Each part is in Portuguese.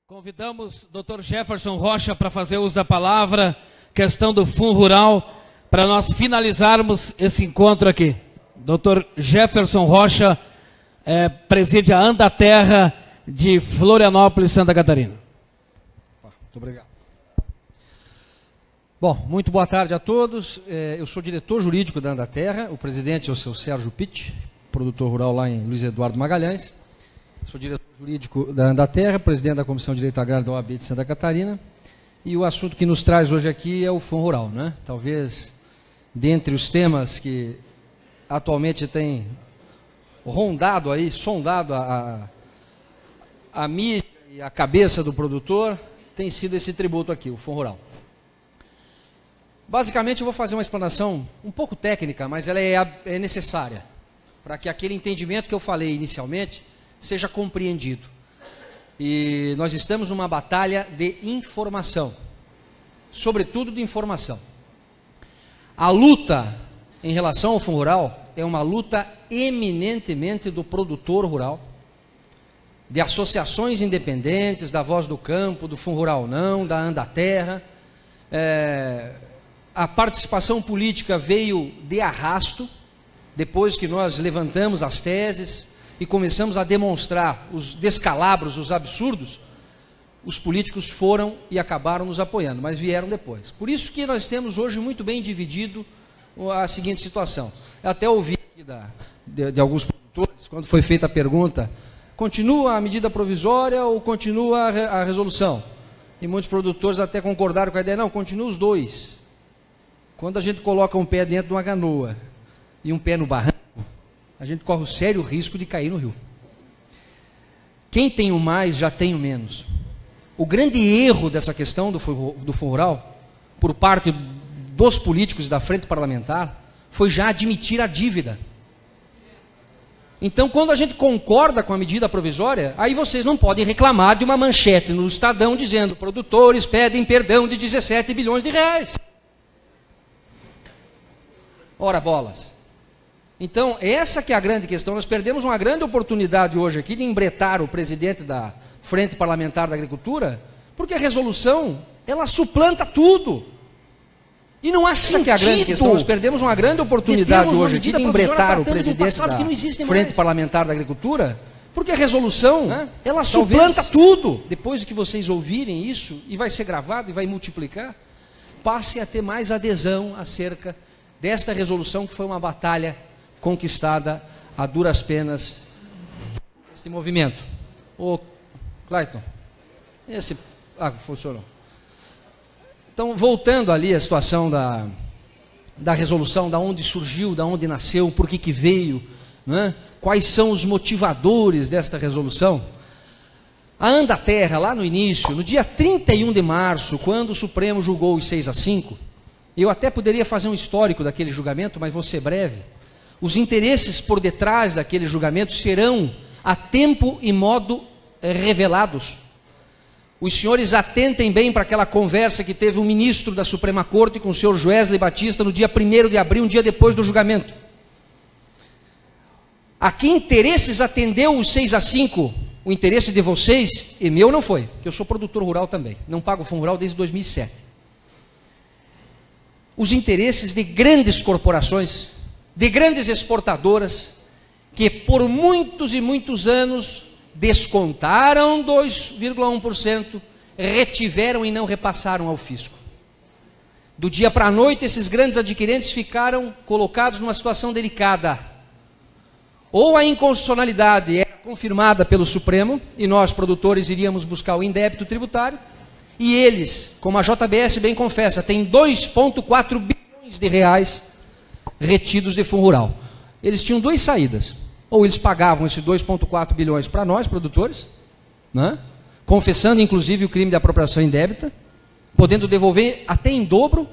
Convidamos o Dr. Jefferson Rocha para fazer uso da palavra, questão do Fundo Rural, para nós finalizarmos esse encontro aqui. Dr. Jefferson Rocha preside a Andaterra de Florianópolis, Santa Catarina. Muito obrigado. Bom, muito boa tarde a todos. Eu sou diretor jurídico da Andaterra, o presidente é o seu Sérgio Pitt, produtor rural lá em Luiz Eduardo Magalhães. Sou diretor jurídico da Andaterra, presidente da Comissão de Direito Agrário da OAB de Santa Catarina. E o assunto que nos traz hoje aqui é o Fundo Rural, né? Talvez, dentre os temas que atualmente tem rondado aí, sondado a mídia e a cabeça do produtor, tem sido esse tributo aqui, o Fundo Rural. Basicamente, eu vou fazer uma explanação um pouco técnica, mas ela é necessária, para que aquele entendimento que eu falei inicialmente seja compreendido. E nós estamos numa batalha de informação, sobretudo de informação. A luta em relação ao Fundo Rural é uma luta eminentemente do produtor rural, de associações independentes, da Voz do Campo, do Fundo Rural Não, da Andaterra. A participação política veio de arrasto, depois que nós levantamos as teses e começamos a demonstrar os descalabros, os absurdos, os políticos foram e acabaram nos apoiando, mas vieram depois. Por isso que nós temos hoje muito bem dividido a seguinte situação. Eu até ouvi aqui de alguns produtores, quando foi feita a pergunta, continua a medida provisória ou continua a resolução? E muitos produtores até concordaram com a ideia, não, continua os dois. Quando a gente coloca um pé dentro de uma canoa e um pé no barranco, a gente corre o sério risco de cair no rio. Quem tem o mais já tem o menos. O grande erro dessa questão do Fundo Rural, por parte dos políticos da frente parlamentar, foi já admitir a dívida. Então, quando a gente concorda com a medida provisória, aí vocês não podem reclamar de uma manchete no Estadão dizendo produtores pedem perdão de 17 bilhões de reais. Ora bolas. Então, essa que é a grande questão. Nós perdemos uma grande oportunidade hoje aqui de embretar o presidente da Frente Parlamentar da Agricultura, porque a resolução, ela suplanta tudo. E não há sentido. Essa que é a grande questão. Nós perdemos uma grande oportunidade hoje aqui de embretar o presidente da Frente Parlamentar da Agricultura, porque a resolução, ela suplanta tudo. Depois de que vocês ouvirem isso, e vai ser gravado e vai multiplicar, passe a ter mais adesão acerca desta resolução que foi uma batalha conquistada a duras penas este movimento. Ô, Clayton, funcionou. Então, voltando ali à situação da resolução, da onde surgiu, da onde nasceu, por que veio, né? Quais são os motivadores desta resolução? A Andaterra, lá no início, no dia 31 de março, quando o Supremo julgou os 6-5, eu até poderia fazer um histórico daquele julgamento, mas vou ser breve. Os interesses por detrás daquele julgamento serão a tempo e modo revelados. Os senhores atentem bem para aquela conversa que teve um ministro da Suprema Corte com o senhor Joesley Batista no dia 1º de abril, um dia depois do julgamento. A que interesses atendeu os 6-5? O interesse de vocês e meu não foi, porque eu sou produtor rural também, não pago Fundo Rural desde 2007. Os interesses de grandes corporações, de grandes exportadoras, que por muitos e muitos anos descontaram 2,1%, retiveram e não repassaram ao fisco. Do dia para a noite, esses grandes adquirentes ficaram colocados numa situação delicada. Ou a inconstitucionalidade era confirmada pelo Supremo, e nós, produtores, iríamos buscar o indébito tributário, e eles, como a JBS bem confessa, têm 2,4 bilhões de reais retidos de Fundo Rural. Eles tinham duas saídas. Ou eles pagavam esses 2,4 bilhões para nós, produtores, né? Confessando inclusive o crime de apropriação indébita, podendo devolver até em dobro,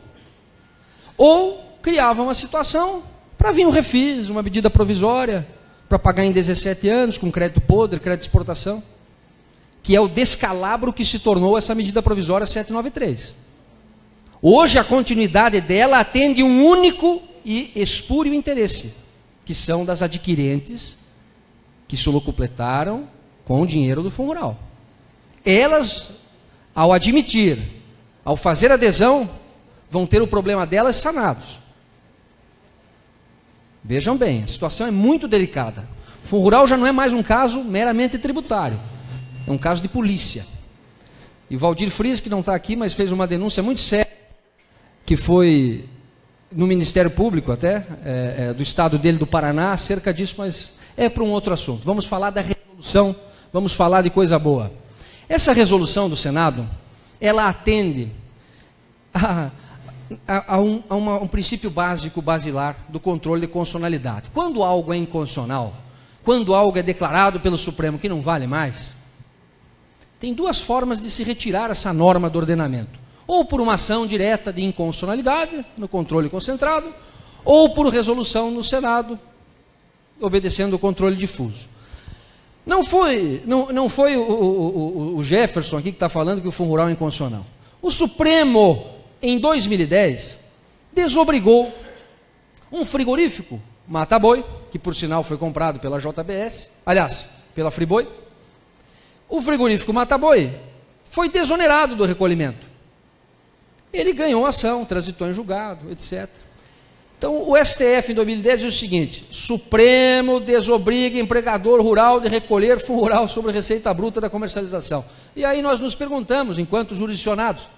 ou criavam uma situação para vir um refis, uma medida provisória, para pagar em 17 anos, com crédito podre, crédito de exportação, que é o descalabro que se tornou essa medida provisória 793. Hoje a continuidade dela atende um único e espúrio interesse, que são das adquirentes que se locupletaram com o dinheiro do Fundo Rural. Elas, ao admitir, ao fazer adesão, vão ter o problema delas sanados. Vejam bem, a situação é muito delicada. O Fundo Rural já não é mais um caso meramente tributário, é um caso de polícia. E o Valdir Frias, que não está aqui, mas fez uma denúncia muito séria, que foi no Ministério Público até, do estado dele, do Paraná, acerca disso, mas é para um outro assunto. Vamos falar da resolução, vamos falar de coisa boa. Essa resolução do Senado, ela atende a um princípio básico, basilar, do controle de constitucionalidade. Quando algo é inconstitucional, quando algo é declarado pelo Supremo que não vale mais, tem duas formas de se retirar essa norma do ordenamento. Ou por uma ação direta de inconstitucionalidade, no controle concentrado, ou por resolução no Senado, obedecendo o controle difuso. Não foi o Jefferson aqui que está falando que o Fundo Rural é inconstitucional. O Supremo, em 2010, desobrigou um frigorífico, Mata Boi, que por sinal foi comprado pela JBS, aliás, pela Friboi. O frigorífico Mata Boi foi desonerado do recolhimento. Ele ganhou ação, transitou em julgado, etc. Então, o STF em 2010 diz o seguinte: Supremo desobriga empregador rural de recolher fundo rural sobre receita bruta da comercialização. E aí nós nos perguntamos, enquanto jurisdicionados,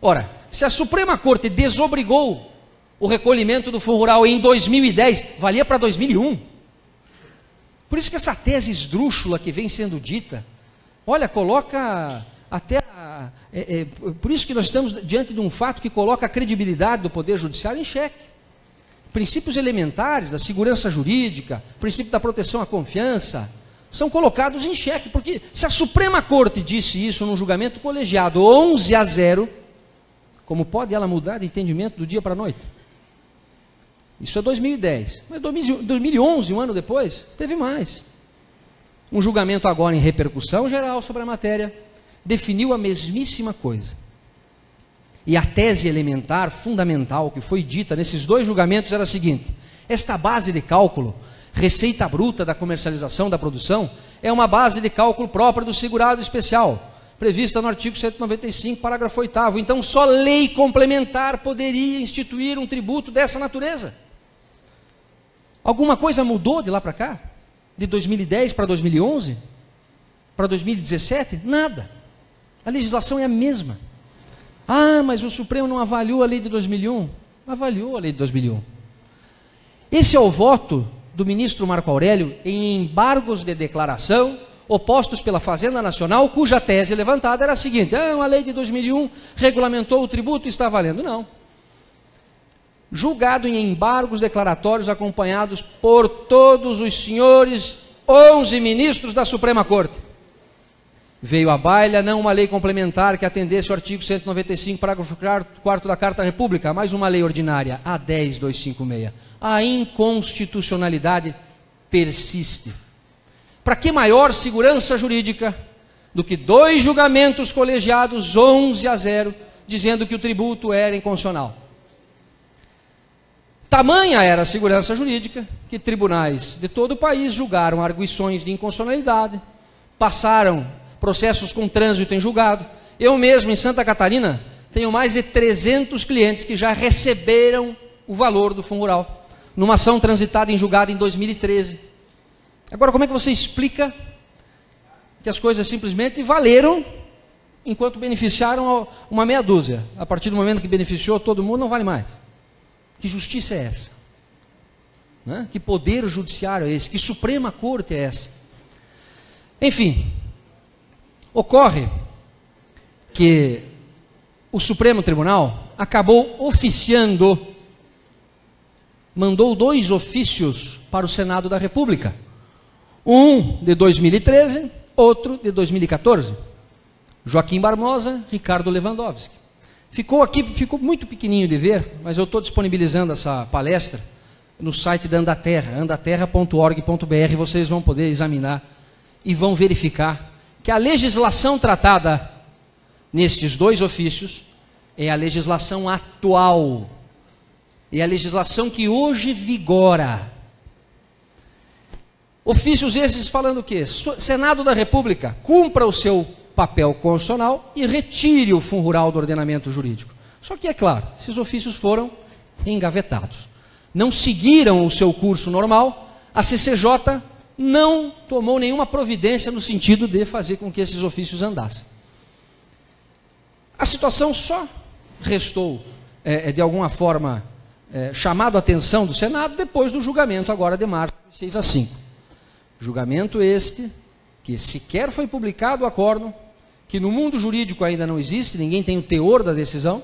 ora, se a Suprema Corte desobrigou o recolhimento do fundo rural em 2010, valia para 2001. Por isso que essa tese esdrúxula que vem sendo dita, olha, coloca até... por isso que nós estamos diante de um fato que coloca a credibilidade do Poder Judiciário em xeque. Princípios elementares da segurança jurídica, princípio da proteção à confiança, são colocados em xeque, porque se a Suprema Corte disse isso num julgamento colegiado 11-0, como pode ela mudar de entendimento do dia para a noite? Isso é 2010, mas 2011, um ano depois, teve mais. Um julgamento agora em repercussão geral sobre a matéria, definiu a mesmíssima coisa. E a tese elementar, fundamental, que foi dita nesses dois julgamentos era a seguinte: esta base de cálculo, receita bruta da comercialização da produção, é uma base de cálculo própria do segurado especial, prevista no artigo 195, parágrafo 8º. Então, só lei complementar poderia instituir um tributo dessa natureza. Alguma coisa mudou de lá para cá? De 2010 para 2011? Para 2017? Nada. A legislação é a mesma. Ah, mas o Supremo não avaliou a lei de 2001? Avaliou a lei de 2001. Esse é o voto do ministro Marco Aurélio em embargos de declaração opostos pela Fazenda Nacional, cuja tese levantada era a seguinte: a lei de 2001 regulamentou o tributo e está valendo. Não. Julgado em embargos declaratórios acompanhados por todos os senhores 11 ministros da Suprema Corte. Veio à baila não uma lei complementar que atendesse o artigo 195, parágrafo 4º da Carta da República, mas uma lei ordinária, a 10.256. A inconstitucionalidade persiste. Para que maior segurança jurídica do que dois julgamentos colegiados 11-0, dizendo que o tributo era inconstitucional? Tamanha era a segurança jurídica que tribunais de todo o país julgaram arguições de inconstitucionalidade, passaram processos com trânsito em julgado. Eu mesmo, em Santa Catarina, tenho mais de 300 clientes que já receberam o valor do fundo rural, numa ação transitada em julgado em 2013. Agora, como é que você explica que as coisas simplesmente valeram enquanto beneficiaram uma meia dúzia? A partir do momento que beneficiou todo mundo, não vale mais. Que justiça é essa? Né? Que poder judiciário é esse? Que Suprema Corte é essa? Enfim, ocorre que o Supremo Tribunal acabou oficiando, mandou 2 ofícios para o Senado da República. Um de 2013, outro de 2014. Joaquim Barbosa, Ricardo Lewandowski. Ficou muito pequenininho de ver, mas eu estou disponibilizando essa palestra no site da Andaterra, andaterra.org.br, vocês vão poder examinar e vão verificar que a legislação tratada nestes 2 ofícios é a legislação atual, é a legislação que hoje vigora. Ofícios esses falando o quê? Senado da República, cumpra o seu papel constitucional e retire o fundo rural do ordenamento jurídico. Só que, é claro, esses ofícios foram engavetados. Não seguiram o seu curso normal, a CCJ não tomou nenhuma providência no sentido de fazer com que esses ofícios andassem. A situação só restou, de alguma forma, chamado a atenção do Senado depois do julgamento agora de março, de 6-5. Julgamento este que sequer foi publicado o acórdão, que no mundo jurídico ainda não existe, ninguém tem o teor da decisão,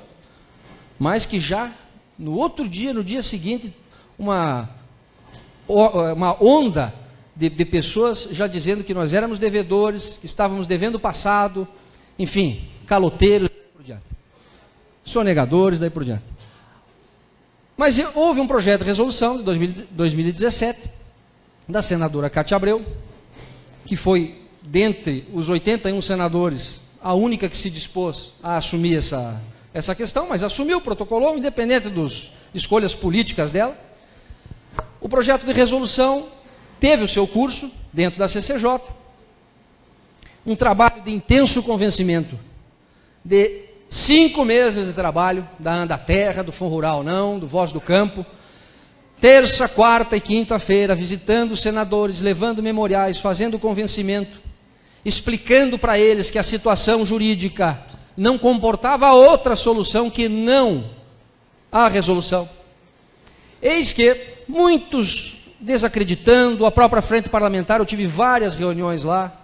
mas que já no outro dia, no dia seguinte, uma onda de pessoas já dizendo que nós éramos devedores, que estávamos devendo o passado, enfim, caloteiros, daí por diante. Sonegadores, daí por diante. Mas houve um projeto de resolução de 2017, da senadora Cátia Abreu, que foi, dentre os 81 senadores, a única que se dispôs a assumir essa questão, mas assumiu, protocolou, independente das escolhas políticas dela. O projeto de resolução teve o seu curso dentro da CCJ, um trabalho de intenso convencimento, de 5 meses de trabalho, da Andaterra, do Fundo Rural Não, do Voz do Campo, terça, quarta e quinta-feira, visitando os senadores, levando memoriais, fazendo convencimento, explicando para eles que a situação jurídica não comportava outra solução que não a resolução. Eis que muitos desacreditando, a própria frente parlamentar, eu tive várias reuniões lá,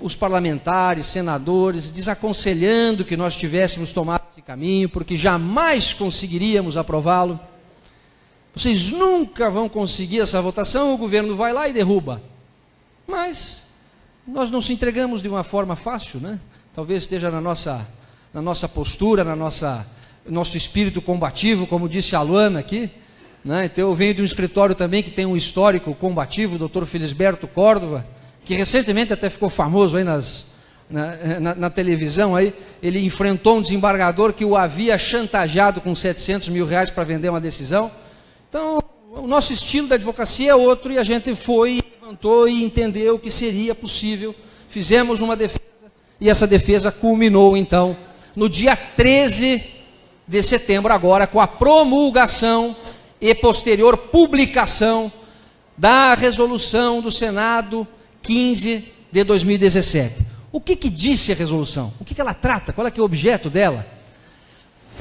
os parlamentares, senadores, desaconselhando que nós tivéssemos tomado esse caminho, porque jamais conseguiríamos aprová-lo. Vocês nunca vão conseguir essa votação, o governo vai lá e derruba. Mas nós não se entregamos de uma forma fácil, né? Talvez esteja na nossa postura, nosso espírito combativo, como disse a Luana aqui, né? Então eu venho de um escritório também que tem um histórico combativo, o doutor Felisberto Córdova, que recentemente até ficou famoso aí na televisão, aí, ele enfrentou um desembargador que o havia chantageado com 700 mil reais para vender uma decisão. Então, o nosso estilo da advocacia é outro, e a gente foi, levantou e entendeu que seria possível, fizemos uma defesa, e essa defesa culminou, então, no dia 13 de setembro, agora, com a promulgação e posterior publicação da resolução do Senado 15 de 2017. O que disse a resolução? O que ela trata? Qual é que é o objeto dela?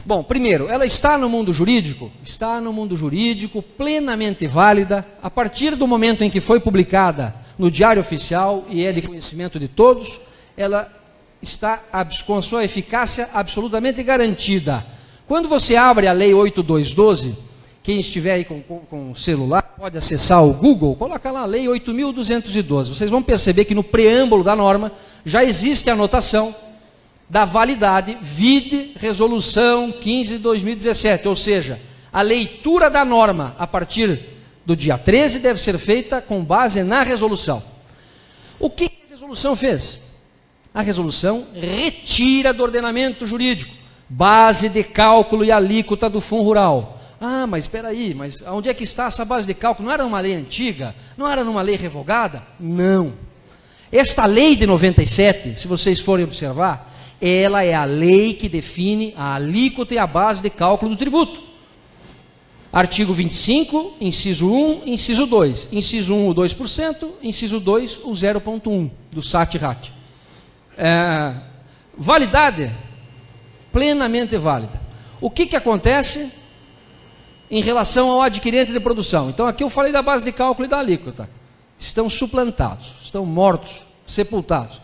Bom, primeiro, ela está no mundo jurídico? Está no mundo jurídico, plenamente válida, a partir do momento em que foi publicada no Diário Oficial, e é de conhecimento de todos, ela está com a sua eficácia absolutamente garantida. Quando você abre a Lei 8212, quem estiver aí com celular, pode acessar o Google, coloca lá a Lei 8.212. Vocês vão perceber que no preâmbulo da norma já existe a anotação da validade, vide resolução 15 de 2017, ou seja, a leitura da norma a partir do dia 13 deve ser feita com base na resolução. O que a resolução fez? A resolução retira do ordenamento jurídico base de cálculo e alíquota do Fundo Rural. Ah, mas espera aí, mas onde é que está essa base de cálculo? Não era uma lei antiga? Não era numa lei revogada? Não. Esta lei de 97, se vocês forem observar, ela é a lei que define a alíquota e a base de cálculo do tributo. Artigo 25, inciso 1, inciso 2. Inciso 1, o 2%, inciso 2, o 0,1% do SAT-RAT. Validade, plenamente válida. O que acontece em relação ao adquirente de produção? Então aqui eu falei da base de cálculo e da alíquota. Estão suplantados, estão mortos, sepultados.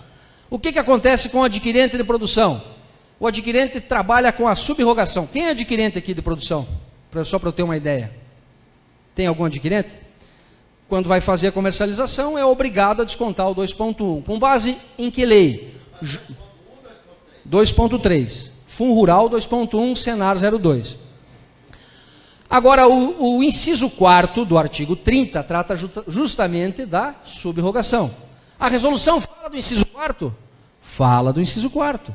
O que acontece com o adquirente de produção? O adquirente trabalha com a subrogação. Quem é adquirente aqui de produção? Só para eu ter uma ideia. Tem algum adquirente? Quando vai fazer a comercialização, é obrigado a descontar o 2,1. Com base em que lei? 2,3. Fundo Rural 2,1, Senar 02. Agora, o inciso 4º do artigo 30 trata justamente da subrogação. A resolução fala do inciso 4º? Fala do inciso 4º.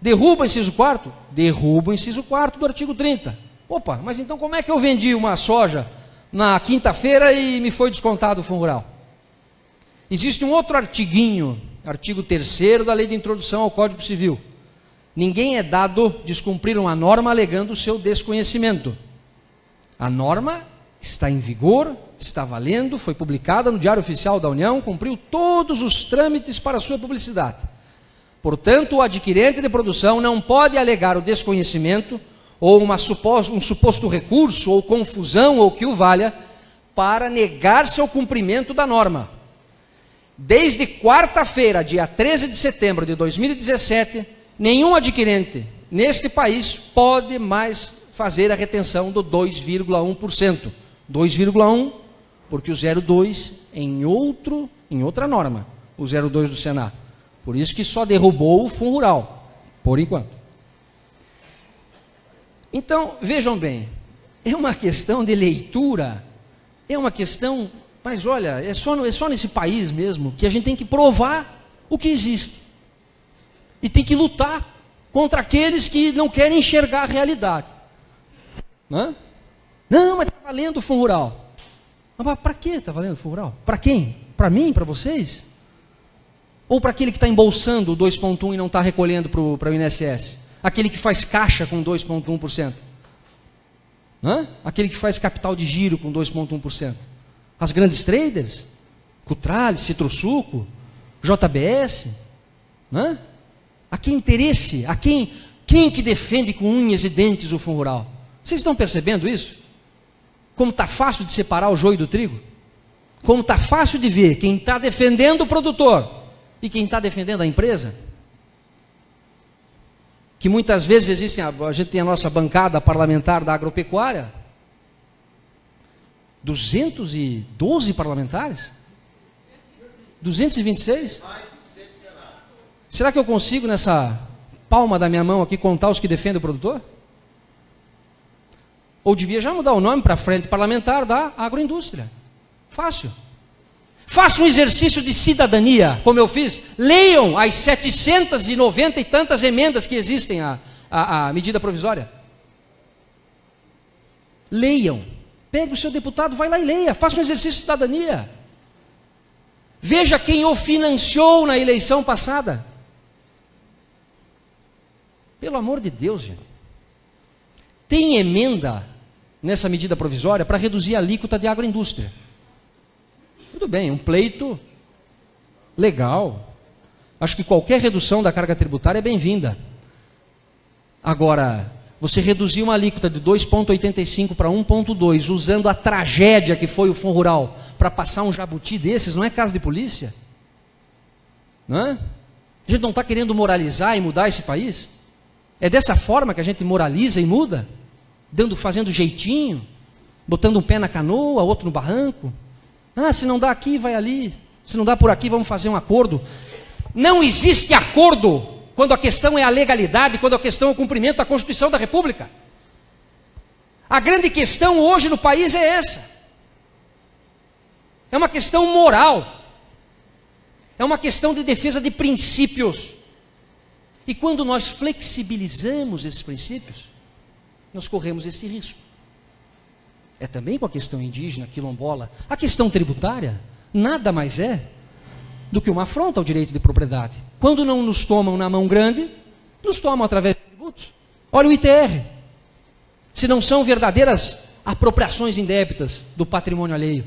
Derruba o inciso 4º? Derruba o inciso 4º do artigo 30. Opa, mas então como é que eu vendi uma soja na quinta-feira e me foi descontado o Fundo Rural? Existe um outro artiguinho artigo 3º da Lei de Introdução ao Código Civil. Ninguém é dado descumprir uma norma alegando o seu desconhecimento. A norma está em vigor, está valendo, foi publicada no Diário Oficial da União, cumpriu todos os trâmites para sua publicidade. Portanto, o adquirente de produção não pode alegar o desconhecimento ou um suposto recurso ou confusão ou que o valha para negar-se ao cumprimento da norma. Desde quarta-feira, dia 13 de setembro de 2017, nenhum adquirente neste país pode mais fazer a retenção do 2,1%. 2,1%, porque o 0,2% em outra norma, o 0,2% do Senado. Por isso que só derrubou o Fundo Rural, por enquanto. Então, vejam bem, é uma questão de leitura, é uma questão, mas olha, é só nesse país mesmo que a gente tem que provar o que existe. E tem que lutar contra aqueles que não querem enxergar a realidade. Não, mas está valendo o Fundo Rural. Mas para que está valendo o Fundo Rural? Para quem? Para mim? Para vocês? Ou para aquele que está embolsando o 2,1% e não está recolhendo para o INSS? Aquele que faz caixa com 2,1%? Aquele que faz capital de giro com 2,1%? As grandes traders? Cutrale, Citrosuco, JBS? A que interesse? A quem que defende com unhas e dentes o Fundo Rural? Vocês estão percebendo isso? Como está fácil de separar o joio do trigo? Como está fácil de ver quem está defendendo o produtor e quem está defendendo a empresa? Que muitas vezes existem, a gente tem a nossa bancada parlamentar da agropecuária, 212 parlamentares? 226? Será que eu consigo nessa palma da minha mão aqui contar os que defendem o produtor? Ou devia já mudar o nome para Frente Parlamentar da Agroindústria? Fácil. Faça um exercício de cidadania, como eu fiz. Leiam as 790 e tantas emendas que existem à medida provisória. Leiam. Pegue o seu deputado, vai lá e leia. Faça um exercício de cidadania. Veja quem o financiou na eleição passada. Pelo amor de Deus, gente. Tem emenda nessa medida provisória para reduzir a alíquota de agroindústria. Tudo bem, um pleito legal. Acho que qualquer redução da carga tributária é bem-vinda. Agora, você reduzir uma alíquota de 2,85 para 1,2, usando a tragédia que foi o Fundo Rural, para passar um jabuti desses, não é caso de polícia? A gente não está querendo moralizar e mudar esse país? É dessa forma que a gente moraliza e muda? Fazendo jeitinho, botando um pé na canoa, outro no barranco. Se não dá aqui, vai ali. Se não dá por aqui, vamos fazer um acordo. Não existe acordo quando a questão é a legalidade, quando a questão é o cumprimento da Constituição da República. A grande questão hoje no país é essa. É uma questão moral. É uma questão de defesa de princípios. E quando nós flexibilizamos esses princípios, nós corremos esse risco. É também com a questão indígena, quilombola. A questão tributária nada mais é do que uma afronta ao direito de propriedade. Quando não nos tomam na mão grande, nos tomam através de tributos. Olha o ITR. Se não são verdadeiras apropriações indébitas do patrimônio alheio.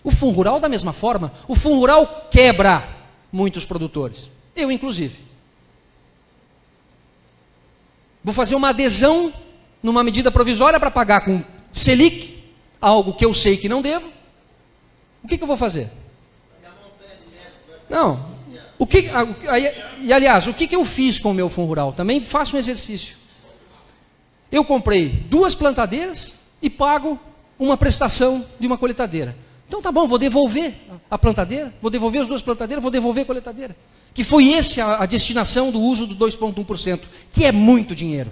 O Fundo Rural da mesma forma. O Fundo Rural quebra muitos produtores. Eu inclusive. Vou fazer uma adesão numa medida provisória para pagar com Selic, algo que eu sei que não devo. O que eu vou fazer? Não. Aliás, o que eu fiz com o meu Fundo Rural? Também faço um exercício. Eu comprei 2 plantadeiras e pago uma prestação de uma coletadeira. Então tá bom, vou devolver a plantadeira, vou devolver as 2 plantadeiras, vou devolver a coletadeira. Que foi essa a destinação do uso do 2,1%, que é muito dinheiro.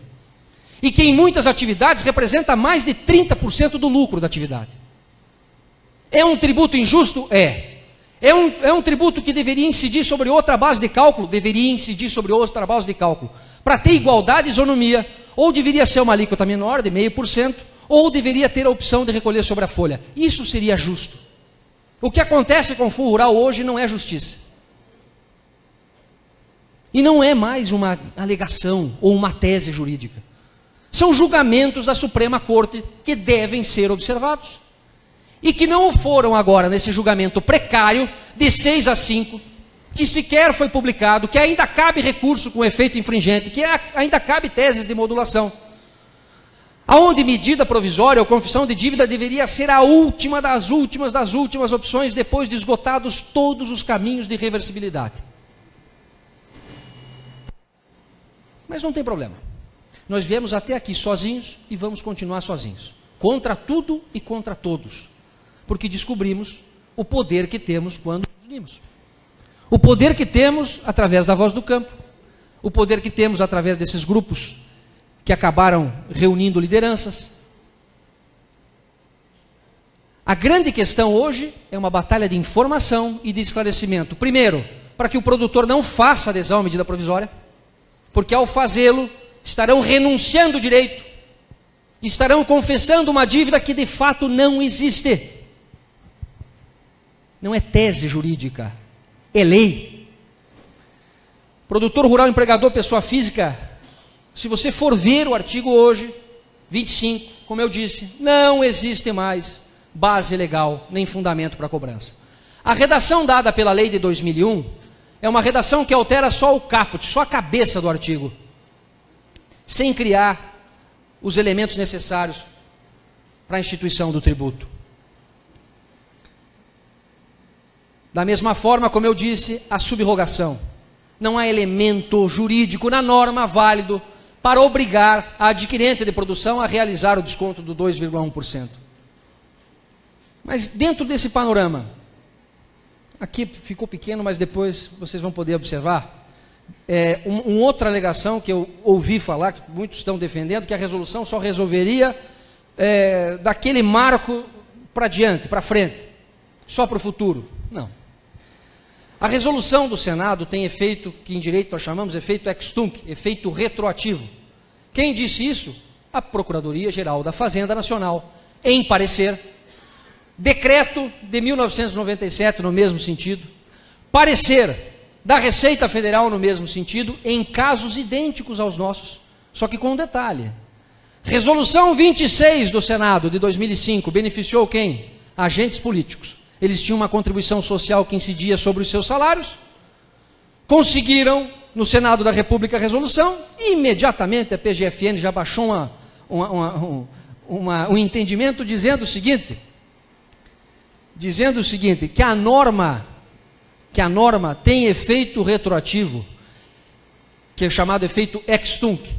E que em muitas atividades representa mais de 30% do lucro da atividade. É um tributo injusto? É um tributo que deveria incidir sobre outra base de cálculo? Deveria incidir sobre outra base de cálculo. Para ter igualdade e isonomia, ou deveria ser uma alíquota menor, de 0,5%, ou deveria ter a opção de recolher sobre a folha. Isso seria justo. O que acontece com o Fundo Rural hoje não é justiça. E não é mais uma alegação ou uma tese jurídica. São julgamentos da Suprema Corte que devem ser observados. E que não foram agora nesse julgamento precário de 6-5, que sequer foi publicado, que ainda cabe recurso com efeito infringente, que ainda cabe teses de modulação. Aonde medida provisória ou confissão de dívida deveria ser a última das últimas opções, depois de esgotados todos os caminhos de reversibilidade. Mas não tem problema. Nós viemos até aqui sozinhos e vamos continuar sozinhos. Contra tudo e contra todos. Porque descobrimos o poder que temos quando nos unimos. O poder que temos através da voz do campo. O poder que temos através desses grupos que acabaram reunindo lideranças. A grande questão hoje é uma batalha de informação e de esclarecimento. Primeiro, para que o produtor não faça adesão à medida provisória, porque ao fazê-lo, estarão renunciando o direito, estarão confessando uma dívida que de fato não existe. Não é tese jurídica, é lei. Produtor rural, empregador, pessoa física, se você for ver o artigo hoje, 25, como eu disse, não existe mais base legal, nem fundamento para cobrança. A redação dada pela lei de 2001 é uma redação que altera só o caput, só a cabeça do artigo, sem criar os elementos necessários para a instituição do tributo. Da mesma forma, como eu disse, a subrogação. Não há elemento jurídico na norma válido para obrigar a adquirente de produção a realizar o desconto do 2,1%. Mas dentro desse panorama, aqui ficou pequeno, mas depois vocês vão poder observar, uma outra alegação que eu ouvi falar, que muitos estão defendendo, que a resolução só resolveria daquele marco para diante, para frente, só para o futuro. Não. A resolução do Senado tem efeito, que em direito nós chamamos efeito ex tunc, efeito retroativo. Quem disse isso? A Procuradoria-Geral da Fazenda Nacional, em parecer, decreto de 1997 no mesmo sentido, parecer da Receita Federal no mesmo sentido, em casos idênticos aos nossos, só que com um detalhe. Resolução 26 do Senado de 2005 beneficiou quem? Agentes políticos. Eles tinham uma contribuição social que incidia sobre os seus salários, conseguiram no Senado da República a resolução, e imediatamente a PGFN já baixou um entendimento dizendo o seguinte, que a norma tem efeito retroativo, que é chamado efeito ex tunc,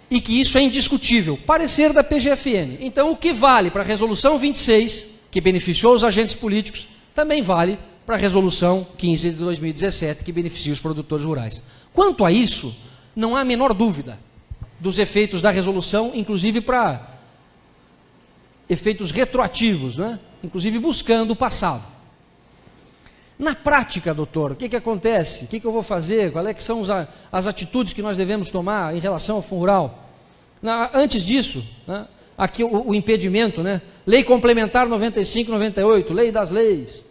e que isso é indiscutível, parecer da PGFN. Então o que vale para a resolução 26, que beneficiou os agentes políticos, também vale para a resolução 15 de 2017, que beneficia os produtores rurais. Quanto a isso, não há a menor dúvida dos efeitos da resolução, inclusive para efeitos retroativos, né? Inclusive buscando o passado. Na prática, doutor, o que acontece? O que eu vou fazer? Quais que são as atitudes que nós devemos tomar em relação ao Fundo Rural? Antes disso, né, aqui o impedimento, né? Lei Complementar 95/98, Lei das Leis.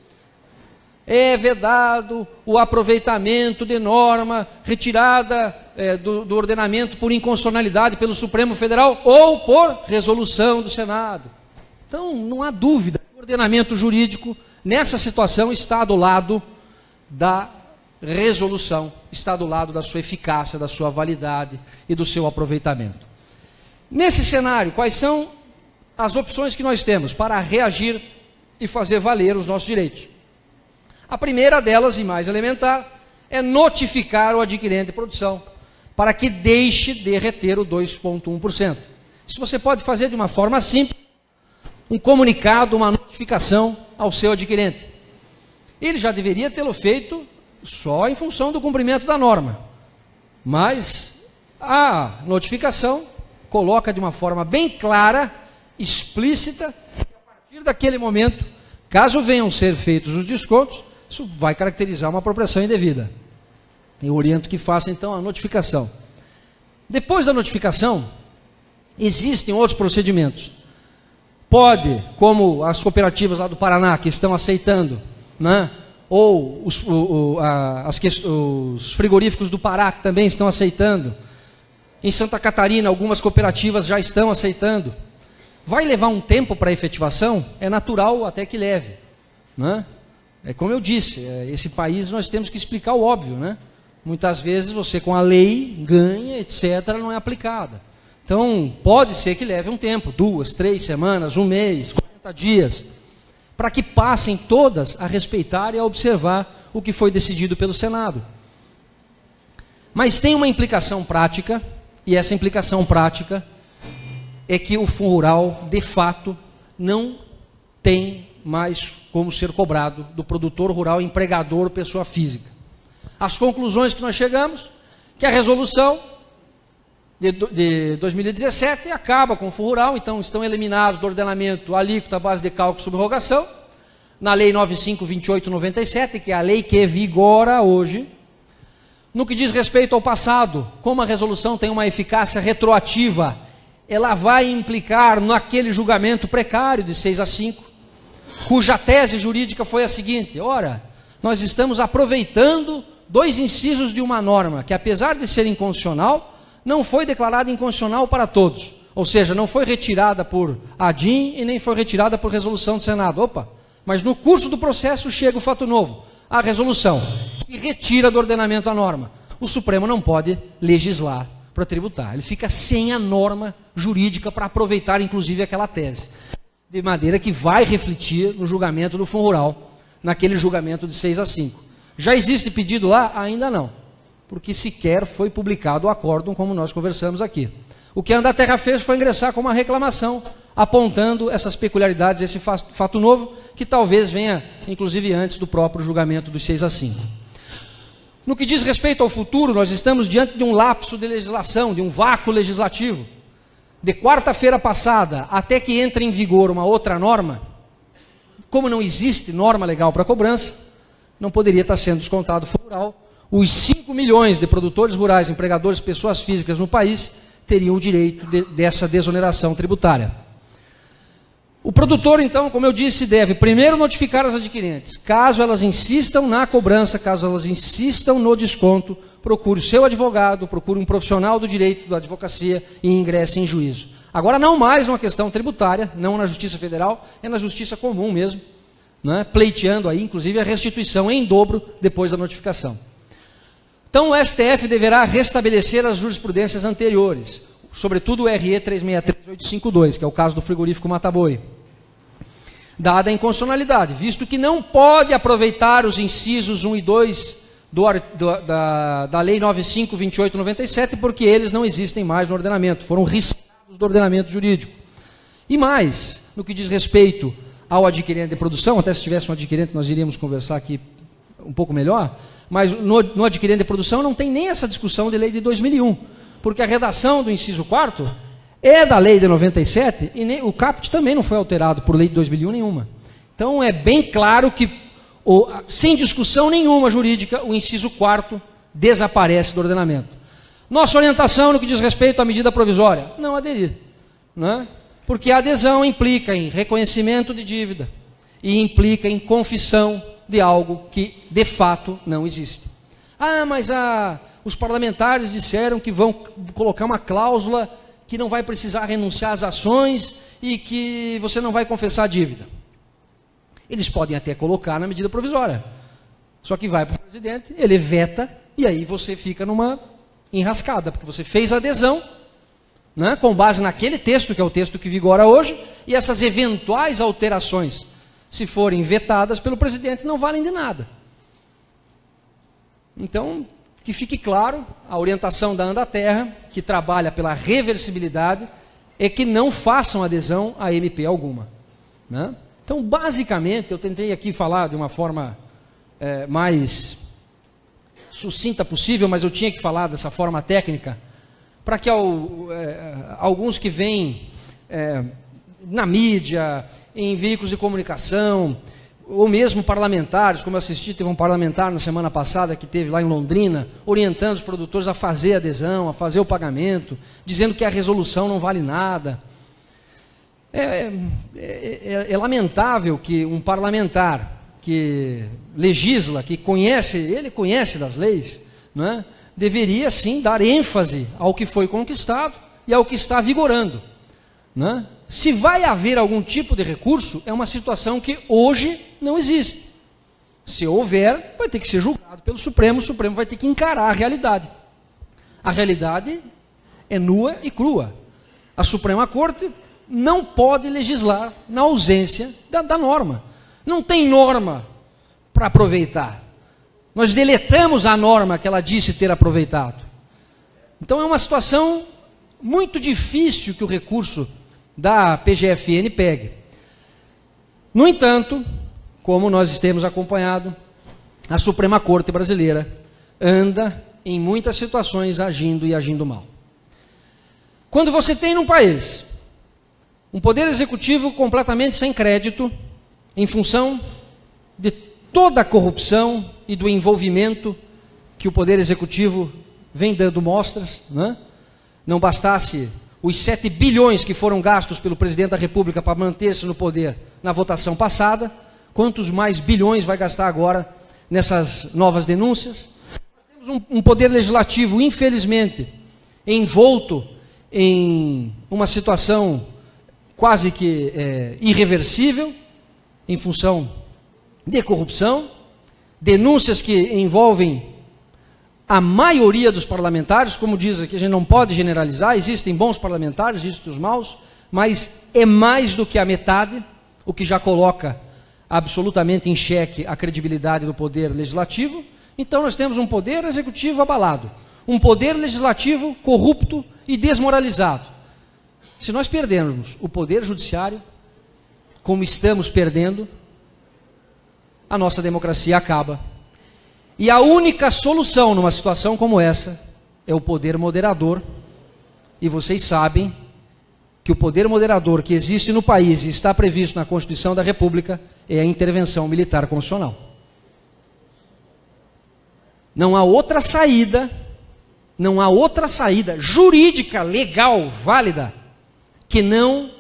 É vedado o aproveitamento de norma retirada do ordenamento por inconstitucionalidade pelo Supremo Federal ou por resolução do Senado. Então, não há dúvida que o ordenamento jurídico, nessa situação, está do lado da resolução, está do lado da sua eficácia, da sua validade e do seu aproveitamento. Nesse cenário, quais são as opções que nós temos para reagir e fazer valer os nossos direitos? A primeira delas, e mais elementar, é notificar o adquirente de produção para que deixe de reter o 2,1%. Isso você pode fazer de uma forma simples, um comunicado, uma notificação ao seu adquirente. Ele já deveria tê-lo feito só em função do cumprimento da norma, mas a notificação coloca de uma forma bem clara, explícita, que a partir daquele momento, caso venham ser feitos os descontos, isso vai caracterizar uma apropriação indevida. Eu oriento que faça então a notificação. Depois da notificação, existem outros procedimentos. Pode, como as cooperativas lá do Paraná, que estão aceitando, né, ou os frigoríficos do Pará, que também estão aceitando. Em Santa Catarina, algumas cooperativas já estão aceitando. Vai levar um tempo para a efetivação? É natural até que leve, né? É como eu disse, esse país nós temos que explicar o óbvio, né? Muitas vezes você com a lei ganha, etc., não é aplicada. Então, pode ser que leve um tempo, 2, 3 semanas, 1 mês, 40 dias, para que passem todas a respeitar e a observar o que foi decidido pelo Senado. Mas tem uma implicação prática, e essa implicação prática é que o Fundo Rural, de fato, não tem mais como ser cobrado do produtor rural, empregador, pessoa física. As conclusões que nós chegamos, que a resolução de 2017 acaba com o Fundo Rural, então estão eliminados do ordenamento a alíquota, base de cálculo e subrogação, na Lei 95/28/97, que é a lei que vigora hoje. No que diz respeito ao passado, como a resolução tem uma eficácia retroativa, ela vai implicar naquele julgamento precário de 6-5, cuja tese jurídica foi a seguinte: ora, nós estamos aproveitando 2 incisos de uma norma que, apesar de ser inconstitucional, não foi declarada inconstitucional para todos. Ou seja, não foi retirada por ADIM e nem foi retirada por resolução do Senado. Opa, mas no curso do processo chega o fato novo, a resolução, que retira do ordenamento a norma. O Supremo não pode legislar para tributar. Ele fica sem a norma jurídica para aproveitar, inclusive, aquela tese. De maneira que vai refletir no julgamento do Fundo Rural, naquele julgamento de 6-5. Já existe pedido lá? Ainda não, porque sequer foi publicado o acórdão, como nós conversamos aqui. O que a Andaterra fez foi ingressar com uma reclamação, apontando essas peculiaridades, esse fato novo, que talvez venha, inclusive, antes do próprio julgamento dos 6-5. No que diz respeito ao futuro, nós estamos diante de um lapso de legislação, de um vácuo legislativo. De quarta-feira passada até que entre em vigor uma outra norma, como não existe norma legal para cobrança, não poderia estar sendo descontado Fundo Rural. Os 5 milhões de produtores rurais, empregadores, pessoas físicas no país, teriam o direito dessa desoneração tributária. O produtor, então, como eu disse, deve primeiro notificar as adquirentes. Caso elas insistam na cobrança, caso elas insistam no desconto, procure o seu advogado, procure um profissional do direito da advocacia e ingresse em juízo. Agora, não mais uma questão tributária, não na Justiça Federal, é na Justiça Comum mesmo, né, pleiteando aí, inclusive, a restituição em dobro depois da notificação. Então, o STF deverá restabelecer as jurisprudências anteriores, sobretudo o RE 363/852, que é o caso do frigorífico Mata-Boi, dada a inconstitucionalidade, visto que não pode aproveitar os incisos 1 e 2 da Lei 95/28/97, porque eles não existem mais no ordenamento, foram riscados do ordenamento jurídico. E mais, no que diz respeito ao adquirente de produção, até se tivesse um adquirente nós iríamos conversar aqui um pouco melhor, mas no adquirente de produção não tem nem essa discussão de lei de 2001, porque a redação do inciso 4º é da lei de 97 e nem, o caput também não foi alterado por lei de 2001 nenhuma. Então é bem claro que, sem discussão nenhuma jurídica, o inciso 4º desaparece do ordenamento. Nossa orientação no que diz respeito à medida provisória, não aderir, né? Porque a adesão implica em reconhecimento de dívida e implica em confissão de algo que de fato não existe. Ah, mas os parlamentares disseram que vão colocar uma cláusula que não vai precisar renunciar às ações e que você não vai confessar a dívida. Eles podem até colocar na medida provisória, só que vai para o presidente, ele veta e aí você fica numa enrascada, porque você fez a adesão, né, com base naquele texto, que é o texto que vigora hoje, e essas eventuais alterações, se forem vetadas pelo presidente, não valem de nada. Então, que fique claro, a orientação da Andaterra, que trabalha pela reversibilidade, é que não façam adesão a MP alguma, né? Então, basicamente, eu tentei aqui falar de uma forma mais sucinta possível, mas eu tinha que falar dessa forma técnica, para que alguns que vêm na mídia, em veículos de comunicação, ou mesmo parlamentares, como eu assisti, teve um parlamentar na semana passada que teve lá em Londrina, orientando os produtores a fazer a adesão, a fazer o pagamento, dizendo que a resolução não vale nada. É lamentável que um parlamentar que legisla, que conhece, ele conhece das leis, não é? Deveria sim dar ênfase ao que foi conquistado e ao que está vigorando, não é? Se vai haver algum tipo de recurso, é uma situação que hoje não existe. Se houver, vai ter que ser julgado pelo Supremo, o Supremo vai ter que encarar a realidade. A realidade é nua e crua. A Suprema Corte não pode legislar na ausência da norma. Não tem norma para aproveitar. Nós deletamos a norma que ela disse ter aproveitado. Então é uma situação muito difícil que o recurso da PGFN pegue. No entanto, como nós temos acompanhado, a Suprema Corte brasileira anda em muitas situações agindo e agindo mal. Quando você tem num país um poder executivo completamente sem crédito, em função de toda a corrupção e do envolvimento que o poder executivo vem dando mostras, né? Não bastasse os 7 bilhões que foram gastos pelo presidente da República para manter-se no poder na votação passada, quantos mais bilhões vai gastar agora nessas novas denúncias? Nós temos um poder legislativo, infelizmente, envolto em uma situação quase que irreversível, em função de corrupção, denúncias que envolvem a maioria dos parlamentares, como diz aqui, a gente não pode generalizar, existem bons parlamentares, existem os maus, mas é mais do que a metade, o que já coloca absolutamente em xeque a credibilidade do poder legislativo. Então nós temos um poder executivo abalado, um poder legislativo corrupto e desmoralizado. Se nós perdermos o poder judiciário, como estamos perdendo, a nossa democracia acaba. E a única solução numa situação como essa é o poder moderador. E vocês sabem que o poder moderador que existe no país e está previsto na Constituição da República é a intervenção militar constitucional. Não há outra saída, não há outra saída jurídica, legal, válida, que não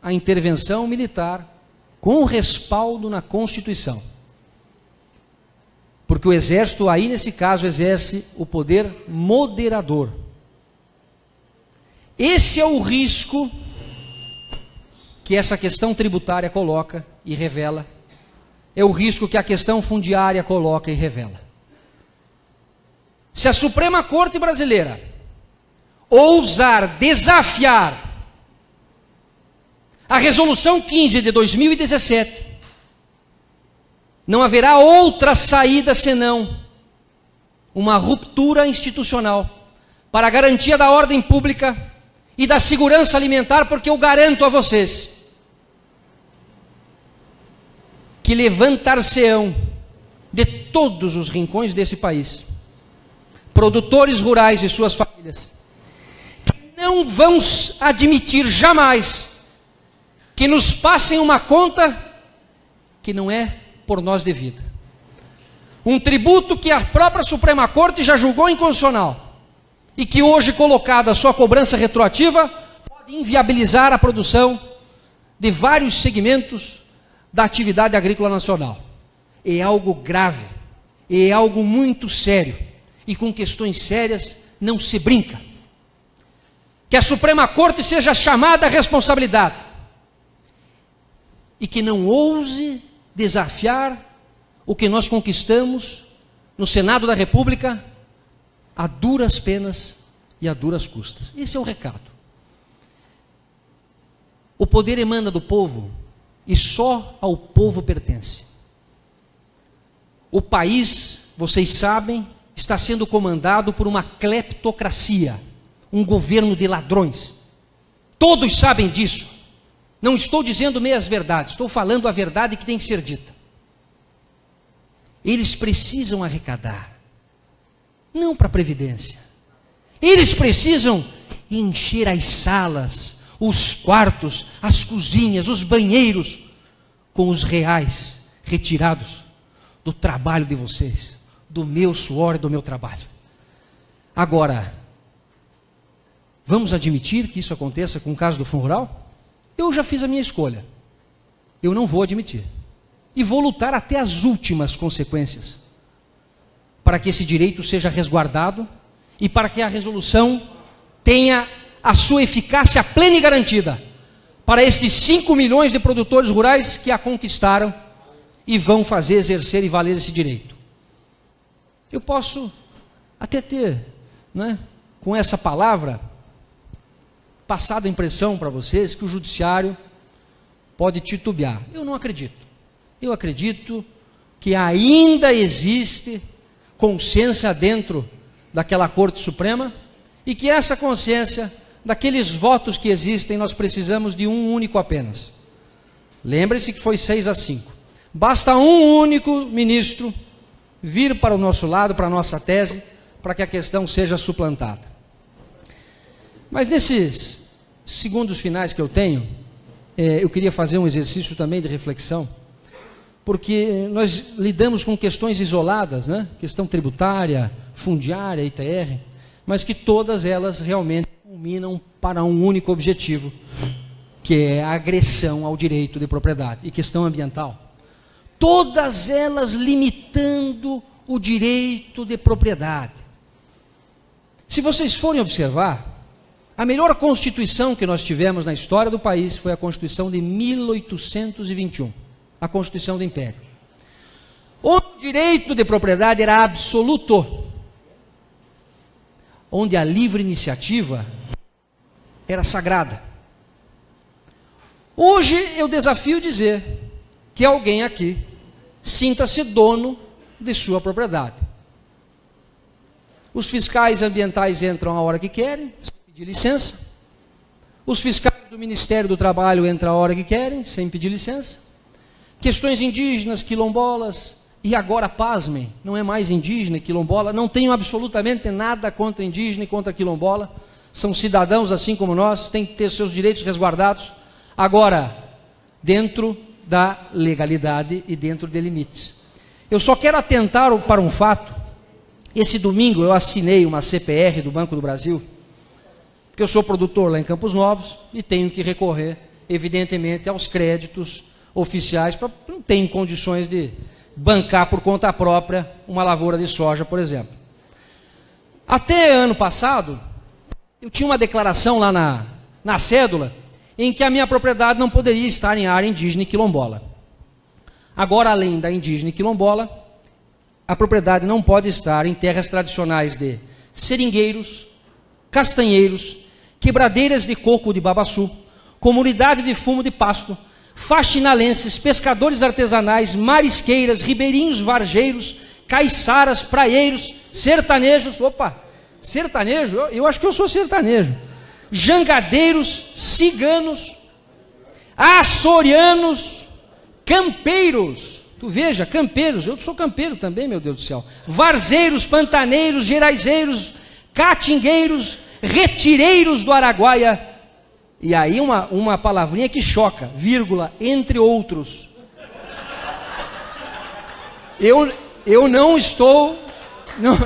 a intervenção militar com respaldo na Constituição. Porque o Exército aí, nesse caso, exerce o poder moderador. Esse é o risco que essa questão tributária coloca e revela. É o risco que a questão fundiária coloca e revela. Se a Suprema Corte brasileira ousar desafiar a Resolução 15 de 2017, não haverá outra saída senão uma ruptura institucional para a garantia da ordem pública e da segurança alimentar, porque eu garanto a vocês que levantar-se-ão de todos os rincões desse país produtores rurais e suas famílias, que não vão admitir jamais que nos passem uma conta que não é por nós devida. Um tributo que a própria Suprema Corte já julgou inconstitucional e que hoje, colocada a sua cobrança retroativa, pode inviabilizar a produção de vários segmentos da atividade agrícola nacional. É algo grave, é algo muito sério, e com questões sérias não se brinca. Que a Suprema Corte seja chamada à responsabilidade e que não ouse desafiar o que nós conquistamos no Senado da República a duras penas e a duras custas. Esse é o recado. O poder emana do povo e só ao povo pertence. O país, vocês sabem, está sendo comandado por uma cleptocracia, um governo de ladrões. Todos sabem disso. Não estou dizendo meias verdades, estou falando a verdade que tem que ser dita. Eles precisam arrecadar, não para a Previdência. Eles precisam encher as salas, os quartos, as cozinhas, os banheiros, com os reais retirados do trabalho de vocês, do meu suor e do meu trabalho. Agora, vamos admitir que isso aconteça com o caso do Fundo Rural? Eu já fiz a minha escolha. Eu não vou admitir. e vou lutar até as últimas consequências para que esse direito seja resguardado e para que a resolução tenha a sua eficácia plena e garantida para esses 5 milhões de produtores rurais que a conquistaram e vão fazer exercer e valer esse direito. Eu posso até ter, né, com essa palavra, passado a impressão para vocês que o judiciário pode titubear. Eu não acredito. Eu acredito que ainda existe consciência dentro daquela Corte Suprema e que essa consciência, daqueles votos que existem, nós precisamos de um único apenas. Lembre-se que foi 6-5. Basta um único ministro vir para o nosso lado, para a nossa tese, para que a questão seja suplantada. Mas nesses segundos finais que eu tenho, eu queria fazer um exercício também de reflexão, porque nós lidamos com questões isoladas, né? Questão tributária, fundiária, ITR, mas que todas elas realmente culminam para um único objetivo, que é a agressão ao direito de propriedade e questão ambiental. Todas elas limitando o direito de propriedade. Se vocês forem observar, a melhor Constituição que nós tivemos na história do país foi a Constituição de 1821, a Constituição do Império. O direito de propriedade era absoluto, onde a livre iniciativa era sagrada. Hoje eu desafio dizer que alguém aqui sinta-se dono de sua propriedade. Os fiscais ambientais entram a hora que querem, sem pedir licença. Os fiscais do Ministério do Trabalho entram a hora que querem, sem pedir licença. Questões indígenas, quilombolas, e agora, pasmem, não é mais indígena e quilombola, não tenho absolutamente nada contra indígena e contra quilombola, são cidadãos assim como nós, têm que ter seus direitos resguardados, agora, dentro da legalidade e dentro de limites. Eu só quero atentar para um fato. Esse domingo eu assinei uma CPR do Banco do Brasil, porque eu sou produtor lá em Campos Novos e tenho que recorrer, evidentemente, aos créditos oficiais, não tenho condições de bancar por conta própria uma lavoura de soja, por exemplo. Até ano passado, eu tinha uma declaração lá na cédula, em que a minha propriedade não poderia estar em área indígena e quilombola. Agora, além da indígena e quilombola, a propriedade não pode estar em terras tradicionais de seringueiros, castanheiros, quebradeiras de coco de babaçu, comunidade de fumo de pasto, faxinalenses, pescadores artesanais, marisqueiras, ribeirinhos varjeiros, caiçaras, praeiros, sertanejos, sertanejo, eu acho que eu sou sertanejo, jangadeiros, ciganos, açorianos, campeiros, tu veja, campeiros, eu sou campeiro também, meu Deus do céu, varzeiros, pantaneiros, geraizeiros, catingueiros, retireiros do Araguaia, e aí uma palavrinha que choca, vírgula, entre outros. Eu não estou... Não.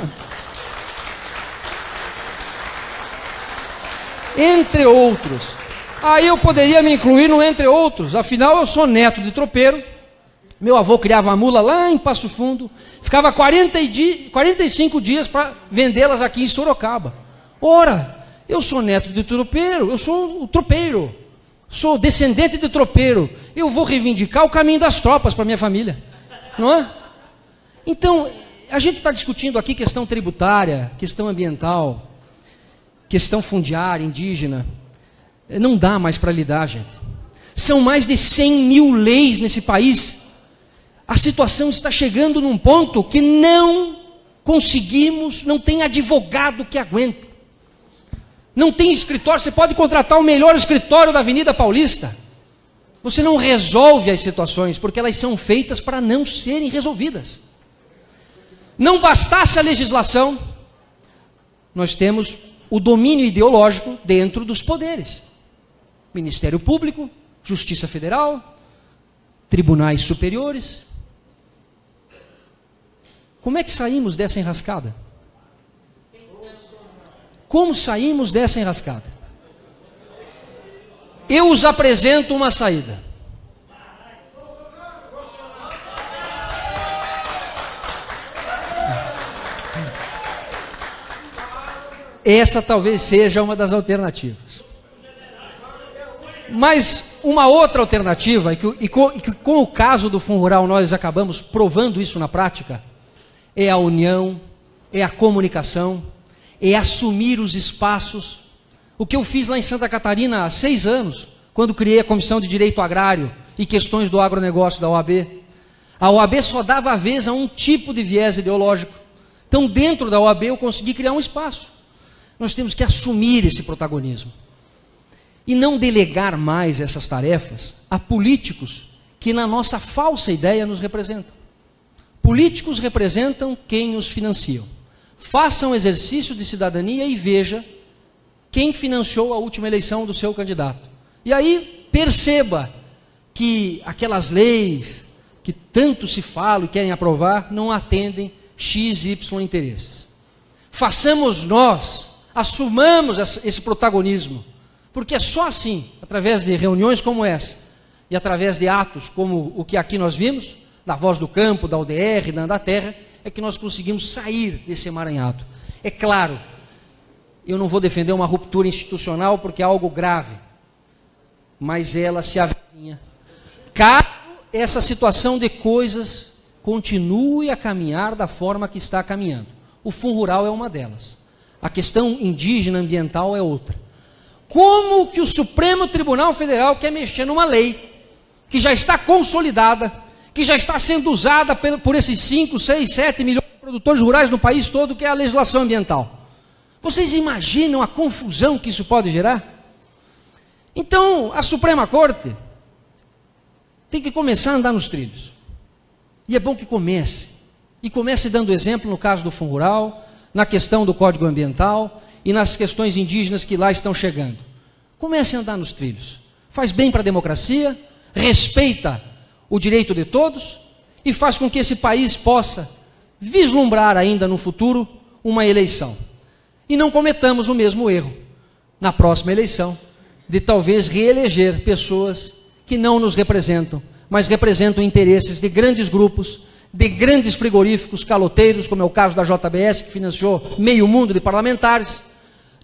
Entre outros. Aí eu poderia me incluir no entre outros, afinal eu sou neto de tropeiro, meu avô criava a mula lá em Passo Fundo, ficava 45 dias para vendê-las aqui em Sorocaba. Ora, eu sou neto de tropeiro, eu sou o tropeiro, sou descendente de tropeiro, eu vou reivindicar o caminho das tropas para minha família, não é? Então, a gente está discutindo aqui questão tributária, questão ambiental, questão fundiária, indígena, não dá mais para lidar, gente. São mais de 100 mil leis nesse país, a situação está chegando num ponto que não conseguimos, não tem advogado que aguente. Não tem escritório, você pode contratar o melhor escritório da Avenida Paulista. Você não resolve as situações, porque elas são feitas para não serem resolvidas. Não bastasse a legislação, nós temos o domínio ideológico dentro dos poderes. Ministério Público, Justiça Federal, tribunais superiores. Como é que saímos dessa enrascada? Como saímos dessa enrascada? Eu os apresento uma saída. essa talvez seja uma das alternativas. Mas uma outra alternativa, e com o caso do Fundo Rural nós acabamos provando isso na prática, é a união, é a comunicação, é assumir os espaços. O que eu fiz lá em Santa Catarina há 6 anos, quando criei a Comissão de Direito Agrário e Questões do Agronegócio da OAB. A OAB só dava vez a um tipo de viés ideológico. Então, dentro da OAB, eu consegui criar um espaço. Nós temos que assumir esse protagonismo. E não delegar mais essas tarefas a políticos que, na nossa falsa ideia, nos representam. Políticos representam quem os financiam. Faça um exercício de cidadania e veja quem financiou a última eleição do seu candidato. E aí perceba que aquelas leis que tanto se fala e querem aprovar não atendem X, Y interesses. Façamos nós, assumamos esse protagonismo, porque é só assim, através de reuniões como essa, e através de atos como o que aqui nós vimos, da Voz do Campo, da UDR, da Andaterra, é que nós conseguimos sair desse emaranhado. É claro, eu não vou defender uma ruptura institucional porque é algo grave, mas ela se avizinha. Caso essa situação de coisas continue a caminhar da forma que está caminhando. O Fundo Rural é uma delas. A questão indígena ambiental é outra. Como que o Supremo Tribunal Federal quer mexer numa lei que já está consolidada, que já está sendo usada por esses 5, 6, 7 milhões de produtores rurais no país todo, que é a legislação ambiental? Vocês imaginam a confusão que isso pode gerar? Então, a Suprema Corte tem que começar a andar nos trilhos. E é bom que comece. E comece dando exemplo no caso do Fundo Rural, na questão do Código Ambiental e nas questões indígenas que lá estão chegando. Comece a andar nos trilhos. Faz bem para a democracia, respeita o direito de todos e faz com que esse país possa vislumbrar ainda no futuro uma eleição. E não cometamos o mesmo erro na próxima eleição, de talvez reeleger pessoas que não nos representam, mas representam interesses de grandes grupos, de grandes frigoríficos caloteiros, como é o caso da JBS, que financiou meio mundo de parlamentares,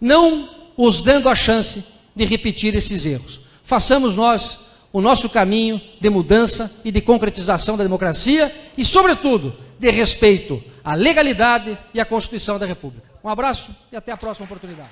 não os dando a chance de repetir esses erros. Façamos nós o nosso caminho de mudança e de concretização da democracia e, sobretudo, de respeito à legalidade e à Constituição da República. Um abraço e até a próxima oportunidade.